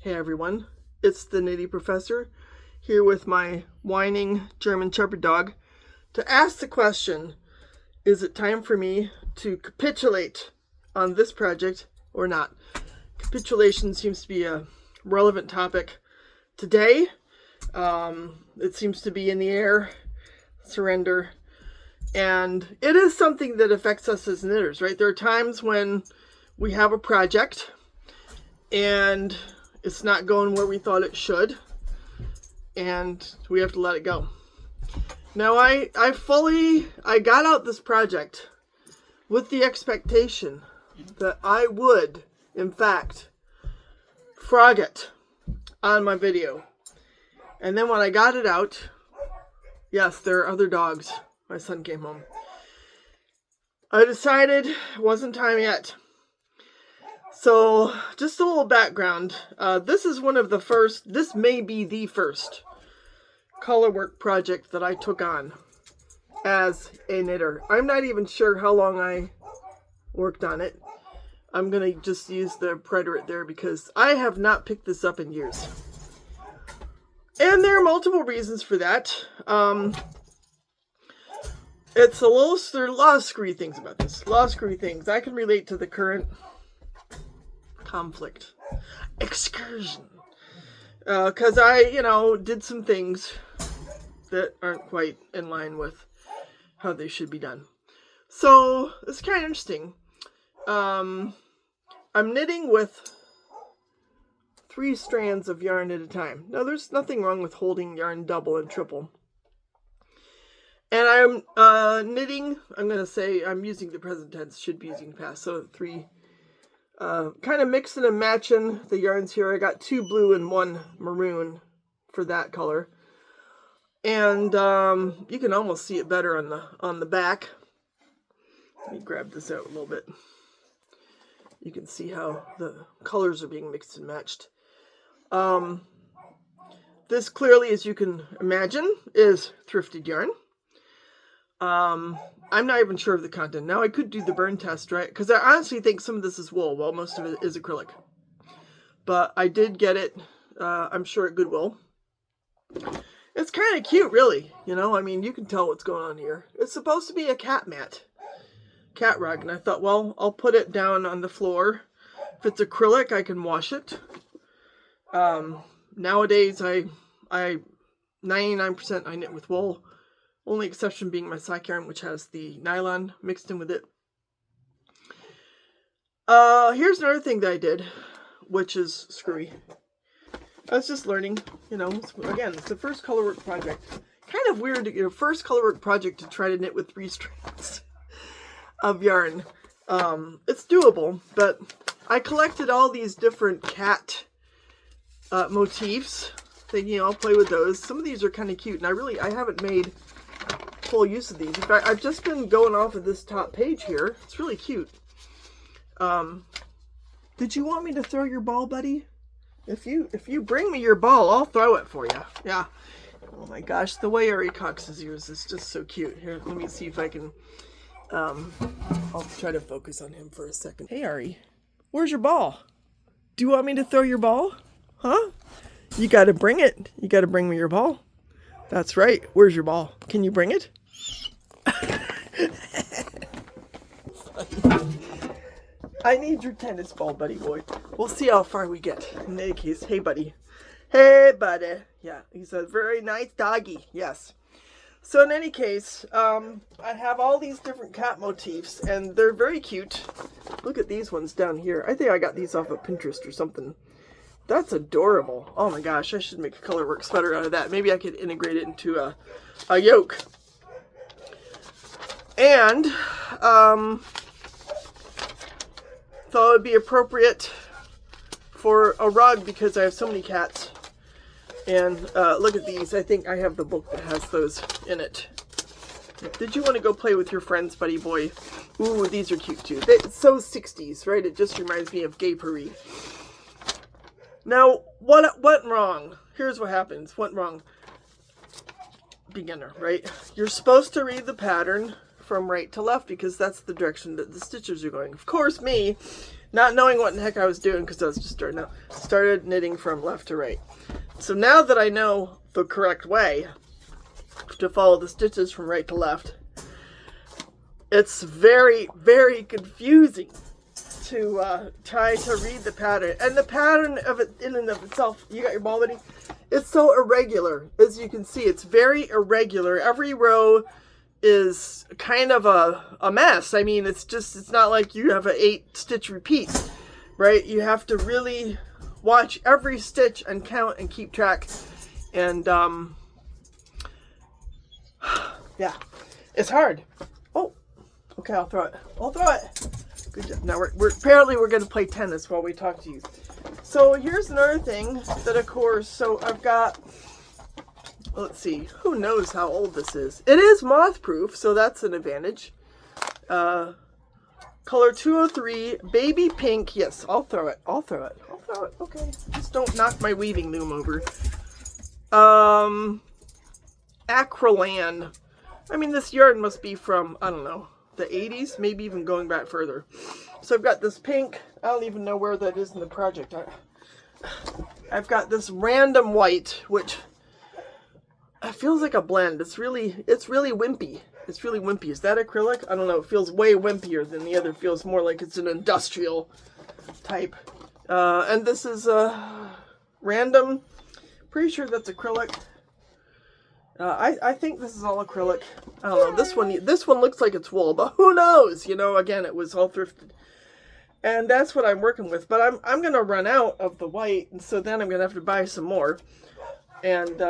Hey everyone, it's the Nitty Professor here with my whining German Shepherd dog to ask the question, is it time for me to capitulate on this project or not? Capitulation seems to be a relevant topic today. It seems to be in the air, surrender, and it is something that affects us as knitters, right? There are times when we have a project and it's not going where we thought it should, and we have to let it go. Now, I got out this project with the expectation that I would, in fact, frog it on my video. And then when I got it out, yes, there are other dogs. My son came home. I decided it wasn't time yet. So, just a little background. This is one of the first, this may be the first colorwork project that I took on as a knitter. I'm not even sure how long I worked on it. I'm going to just use the preterite there because I have not picked this up in years. And there are multiple reasons for that. There are a lot of screwy things about this. A lot of screwy things. I can relate to the current conflict, excursion, because I, did some things that aren't quite in line with how they should be done. So it's kind of interesting. I'm knitting with 3 strands of yarn at a time. Now, there's nothing wrong with holding yarn double and triple. And I'm knitting, I'm going to say I'm using the present tense, should be using past, so 3. Kind of mixing and matching the yarns here. I got 2 blue and 1 maroon for that color. And you can almost see it better on the back. Let me grab this out a little bit. You can see how the colors are being mixed and matched. This clearly, as you can imagine, is thrifted yarn. I'm not even sure of the content. Now I could do the burn test, right? Because I honestly think some of this is wool, while most of it is acrylic. But I did get it, I'm sure, at Goodwill. It's kind of cute, really. I mean, you can tell what's going on here. It's supposed to be a cat mat, cat rug. And I thought, well, I'll put it down on the floor. If it's acrylic, I can wash it. Nowadays, I 99% I knit with wool. Only exception being my sock yarn, which has the nylon mixed in with it. Here's another thing that I did, which is screwy. I was just learning, again, it's the first colorwork project. Kind of weird, first colorwork project to try to knit with 3 strands of yarn. It's doable, but I collected all these different cat motifs, thinking I'll play with those. Some of these are kind of cute, and I haven't made full use of these. In fact, I've just been going off of this top page here. It's really cute. Did you want me to throw your ball, buddy? If you bring me your ball, I'll throw it for you. Yeah. Oh my gosh, the way Ari cocks his ears is just so cute. Here, let me see if I can. I'll try to focus on him for a second. Hey Ari, where's your ball? Do you want me to throw your ball? Huh? You got to bring it. You got to bring me your ball. That's right. Where's your ball? Can you bring it? I need your tennis ball, buddy boy. We'll see how far we get. In any case, hey buddy. Hey buddy. Yeah, he's a very nice doggy. Yes. So in any case, I have all these different cat motifs, and they're very cute. Look at these ones down here. I think I got these off of Pinterest or something. That's adorable. Oh my gosh, I should make a colorwork sweater out of that. Maybe I could integrate it into a yoke. And thought it would be appropriate for a rug because I have so many cats. And look at these. I think I have the book that has those in it. Did you want to go play with your friends, buddy boy? Ooh, these are cute too. It's so 60s, right? It just reminds me of Gay Paris. Now, what went wrong? Here's what happens. Went wrong. Beginner, right? You're supposed to read the pattern from right to left because that's the direction that the stitches are going. Of course, me, not knowing what the heck I was doing because I was just started knitting from left to right. So now that I know the correct way to follow the stitches from right to left, it's very, very confusing to try to read the pattern. And the pattern of it in and of itself, you got your ball ready? It's so irregular. As you can see, it's very irregular. Every row is kind of a mess. I mean, it's not like you have an 8-stitch repeat, right? You have to really watch every stitch and count and keep track. And yeah, it's hard. Oh, okay, I'll throw it. Good job. Now we're apparently we're going to play tennis while we talk to you. So here's another thing that, of course, so I've got, let's see, who knows how old this is. It is moth proof, so that's an advantage. Color 203, baby pink. Yes, I'll throw it. Okay, just don't knock my weaving loom over. Acrylan. I mean, this yarn must be from, I don't know, the 80s, maybe even going back further. So I've got this pink. I don't even know where that is in the project. I've got this random white, which it feels like a blend. It's really wimpy. It's really wimpy. Is that acrylic? I don't know. It feels way wimpier than the other. It feels more like it's an industrial type. And this is random. Pretty sure that's acrylic. I think this is all acrylic. I don't know. This one looks like it's wool, but who knows? You know, again, it was all thrifted. And that's what I'm working with. But I'm going to run out of the white, and so then I'm going to have to buy some more. And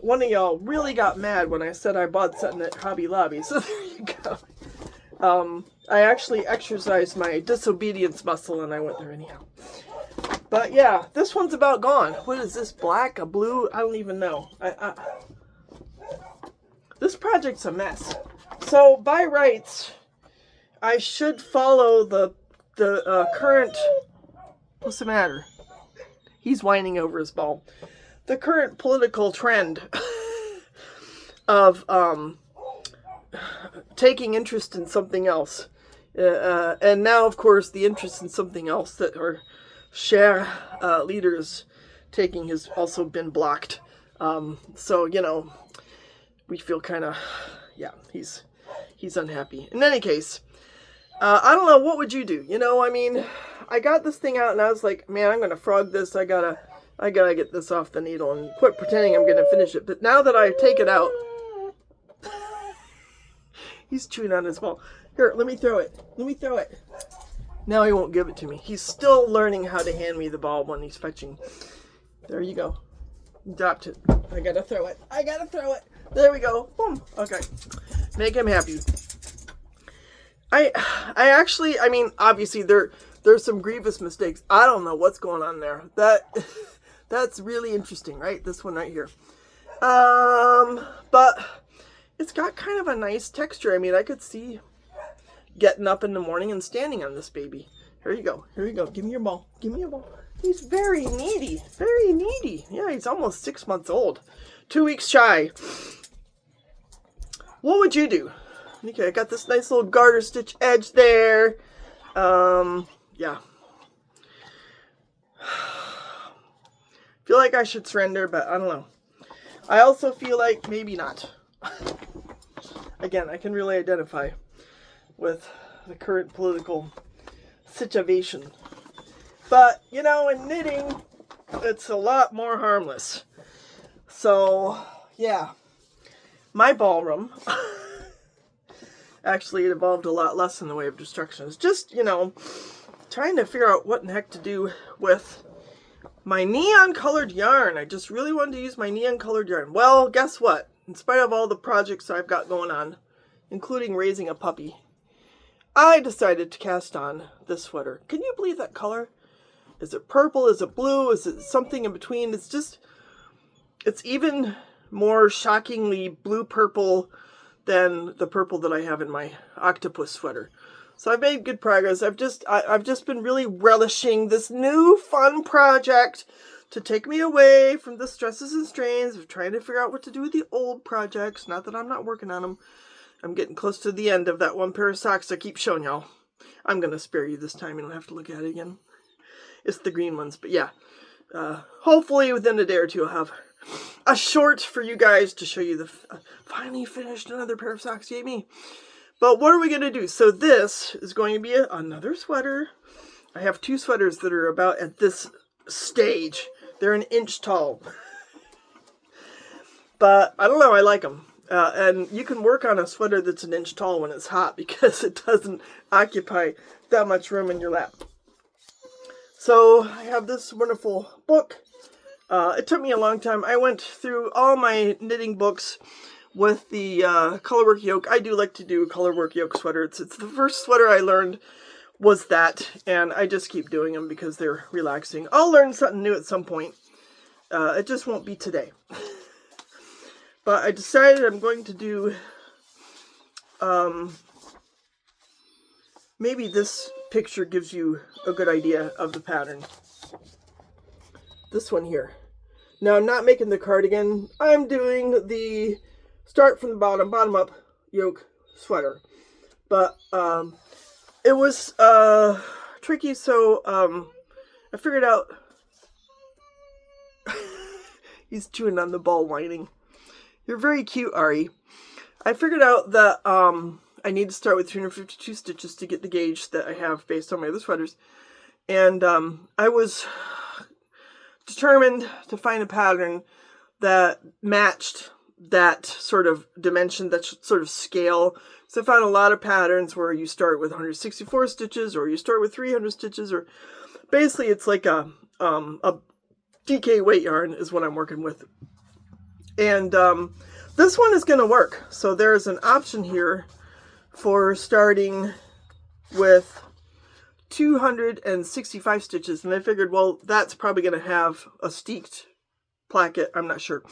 one of y'all really got mad when I said I bought something at Hobby Lobby. So there you go. I actually exercised my disobedience muscle, and I went there anyhow. But yeah, this one's about gone. What is this? Black? A blue? I don't even know. This project's a mess. So by rights, I should follow the current. What's the matter? He's whining over his ball. The current political trend of taking interest in something else, and now, of course, the interest in something else that our share leaders taking has also been blocked. So you know. We feel kind of, yeah, he's unhappy. In any case, I don't know, what would you do? You know, I mean, I got this thing out and I was like, man, I'm going to frog this. I gotta get this off the needle and quit pretending I'm going to finish it. But now that I take it out, he's chewing on his ball. Here, let me throw it. Now he won't give it to me. He's still learning how to hand me the ball when he's fetching. There you go. Dropped it. I gotta throw it. There we go. Boom. Okay. Make him happy. I actually, I mean, obviously there's some grievous mistakes. I don't know what's going on there. That's really interesting, right? This one right here. But it's got kind of a nice texture. I mean, I could see getting up in the morning and standing on this baby. Here you go. Give me your ball. He's very needy. Yeah, he's almost 6 months old. 2 weeks shy. What would you do? Okay, I got this nice little garter stitch edge there. Yeah. Feel like I should surrender, but I don't know. I also feel like maybe not. Again, I can really identify with the current political situation. But, you know, in knitting, it's a lot more harmless. So, yeah. My ballroom, actually it involved a lot less in the way of destruction. It's just, you know, trying to figure out what in the heck to do with my neon colored yarn. I just really wanted to use my neon colored yarn. Well, guess what? In spite of all the projects I've got going on, including raising a puppy, I decided to cast on this sweater. Can you believe that color? Is it purple? Is it blue? Is it something in between? It's even more shockingly blue-purple than the purple that I have in my octopus sweater. So I've made good progress. I've just been really relishing this new fun project to take me away from the stresses and strains of trying to figure out what to do with the old projects. Not that I'm not working on them. I'm getting close to the end of that one pair of socks I keep showing y'all. I'm going to spare you this time. You don't have to look at it again. It's the green ones, but yeah. Hopefully within a day or two I'll have a short for you guys to show you the finally finished another pair of socks. Yay me. But what are we going to do? So this is going to be another sweater. I have two sweaters that are about at this stage. They're an inch tall. But I don't know, I like them. And you can work on a sweater that's an inch tall when it's hot because it doesn't occupy that much room in your lap. So I have this wonderful book. It took me a long time. I went through all my knitting books with the colorwork yoke. I do like to do colorwork yoke sweaters. It's the first sweater I learned was that, and I just keep doing them because they're relaxing. I'll learn something new at some point. It just won't be today. But I decided I'm going to do, maybe this picture gives you a good idea of the pattern. This one here. Now I'm not making the cardigan. I'm doing the start from the bottom up yoke sweater. But it was tricky, so I figured out, he's chewing on the ball whining. You're very cute, Ari. I figured out that I need to start with 352 stitches to get the gauge that I have based on my other sweaters. And I was determined to find a pattern that matched that sort of dimension, that sort of scale. So I found a lot of patterns where you start with 164 stitches, or you start with 300 stitches, or basically it's like a DK weight yarn is what I'm working with. And this one is going to work. So there's an option here for starting with 265 stitches. And I figured, well, that's probably going to have a steeked placket. I'm not sure.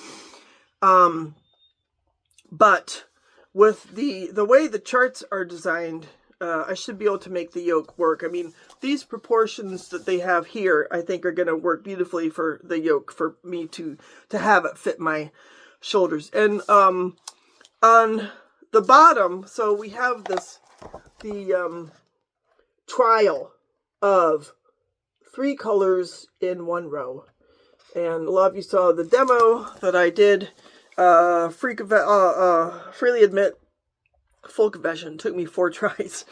But with the way the charts are designed, I should be able to make the yoke work. I mean, these proportions that they have here, I think are going to work beautifully for the yoke, for me to have it fit my shoulders. And on the bottom, so we have the trial of 3 colors in 1 row. And a lot of you saw the demo that I did. Freely admit, full confession, took me 4 tries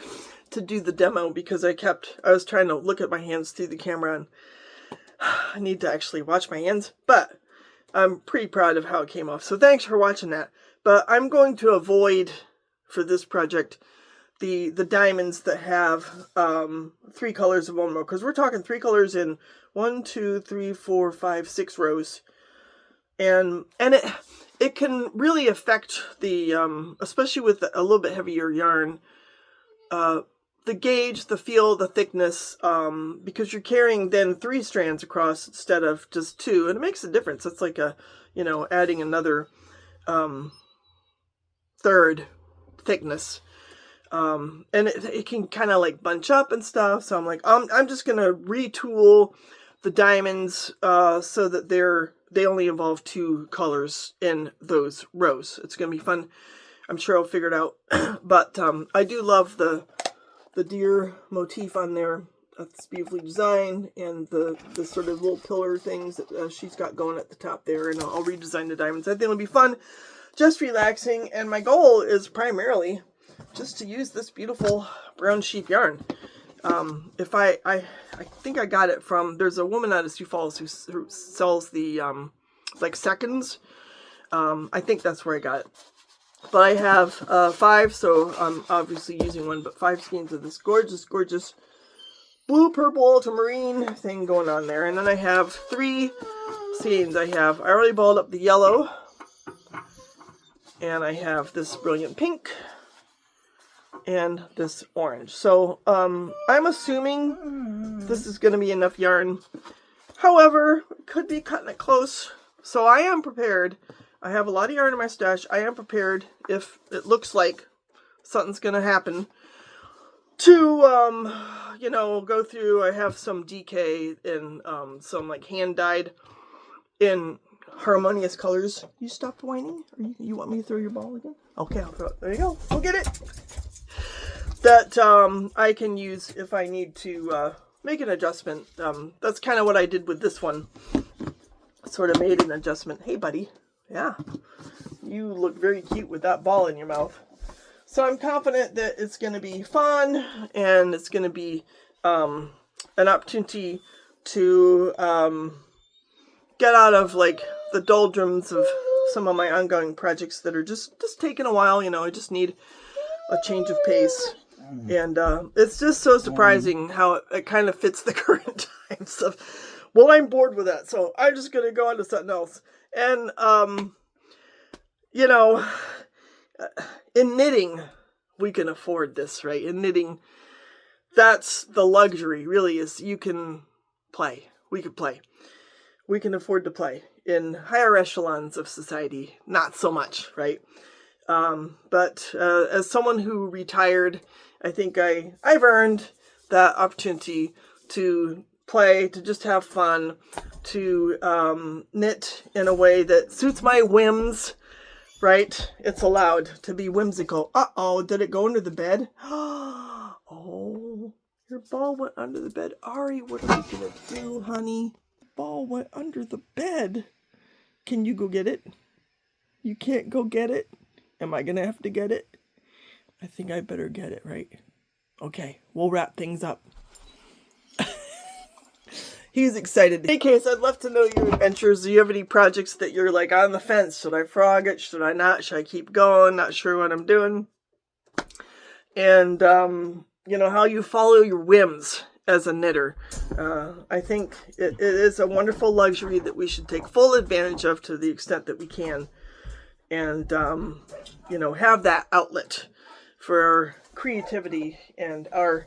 to do the demo because I was trying to look at my hands through the camera, and I need to actually watch my hands, but I'm pretty proud of how it came off. So thanks for watching that. But I'm going to avoid, for this project, the diamonds that have 3 colors in 1 row, because we're talking 3 colors in 1, 2, 3, 4, 5, 6 rows, and it can really affect the especially with a little bit heavier yarn, the gauge, the feel, the thickness, because you're carrying then 3 strands across instead of just 2, and it makes a difference. It's like adding another third thickness. And it can kind of like bunch up and stuff. So I'm like, I'm just going to retool the diamonds so that they only involve 2 colors in those rows. It's going to be fun. I'm sure I'll figure it out. But I do love the deer motif on there. That's beautifully designed. And the sort of little pillar things that she's got going at the top there. And I'll redesign the diamonds. I think it'll be fun. Just relaxing. And my goal is primarily just to use this beautiful brown sheep yarn. If I think I got it from, there's a woman out of Sioux Falls who sells the like seconds. I think that's where I got it. But I have 5, so I'm obviously using 1, but 5 skeins of this gorgeous, gorgeous blue, purple, ultramarine thing going on there. And then I have 3 skeins. I already balled up the yellow, and I have this brilliant pink, and this orange. So I'm assuming this is going to be enough yarn. However, it could be cutting it close. So I am prepared. I have a lot of yarn in my stash. I am prepared, if it looks like something's going to happen, to, go through. I have some DK and some like hand-dyed in harmonious colors. You stopped whining? Or you want me to throw your ball again? Okay, I'll throw it. There you go. Go get it. that I can use if I need to make an adjustment. That's kind of what I did with this one. Sort of made an adjustment. Hey, buddy. Yeah. You look very cute with that ball in your mouth. So I'm confident that it's going to be fun, and it's going to be an opportunity to get out of like the doldrums of some of my ongoing projects that are just taking a while. You know, I just need a change of pace. And it's just so surprising how it kind of fits the current times of, well, I'm bored with that, so I'm just going to go on to something else. And, you know, in knitting, we can afford this, right? In knitting, that's the luxury, really, is you can play. We can play. We can afford to play. In higher echelons of society, not so much, right? But as someone who retired, I think I've earned that opportunity to play, to just have fun, to knit in a way that suits my whims, right? It's allowed to be whimsical. Uh-oh, did it go under the bed? Oh, your ball went under the bed. Ari, what are we going to do, honey? Ball went under the bed. Can you go get it? You can't go get it? Am I going to have to get it? I think I better get it, right? Okay, we'll wrap things up. He's excited. In any case, I'd love to know your adventures. Do you have any projects that you're like on the fence? Should I frog it? Should I not? Should I keep going? Not sure what I'm doing. And, you know, how you follow your whims as a knitter. I think it is a wonderful luxury that we should take full advantage of to the extent that we can. And, you know, have that outlet for our creativity and our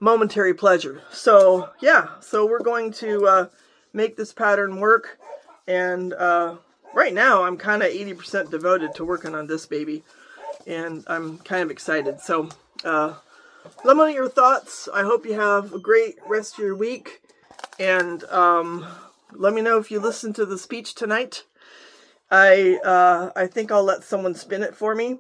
momentary pleasure. So, yeah, so we're going to make this pattern work. And right now, I'm kind of 80% devoted to working on this baby. And I'm kind of excited. So, let me know your thoughts. I hope you have a great rest of your week. And let me know if you listen to the speech tonight. I think I'll let someone spin it for me.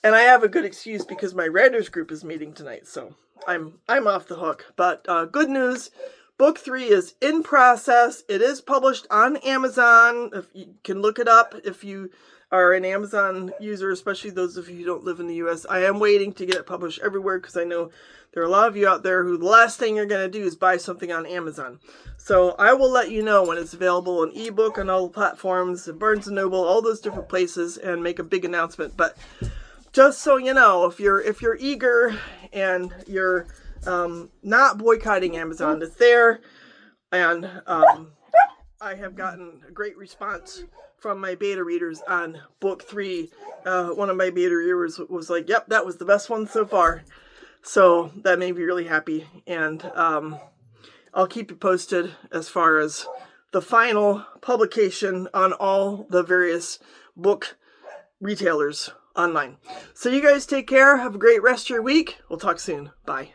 And I have a good excuse because my writers group is meeting tonight, so I'm off the hook. But good news, book 3 is in process. It is published on Amazon. If you can look it up if you are an Amazon user, especially those of you who don't live in the U.S. I am waiting to get it published everywhere because I know there are a lot of you out there who the last thing you're going to do is buy something on Amazon. So I will let you know when it's available in ebook on all the platforms, Barnes & Noble, all those different places, and make a big announcement. But just so you know, if you're eager and you're not boycotting Amazon, it's there. And I have gotten a great response from my beta readers on book 3. One of my beta readers was like, yep, that was the best one so far. So that made me really happy. And I'll keep you posted as far as the final publication on all the various book retailers online. So you guys take care. Have a great rest of your week. We'll talk soon. Bye.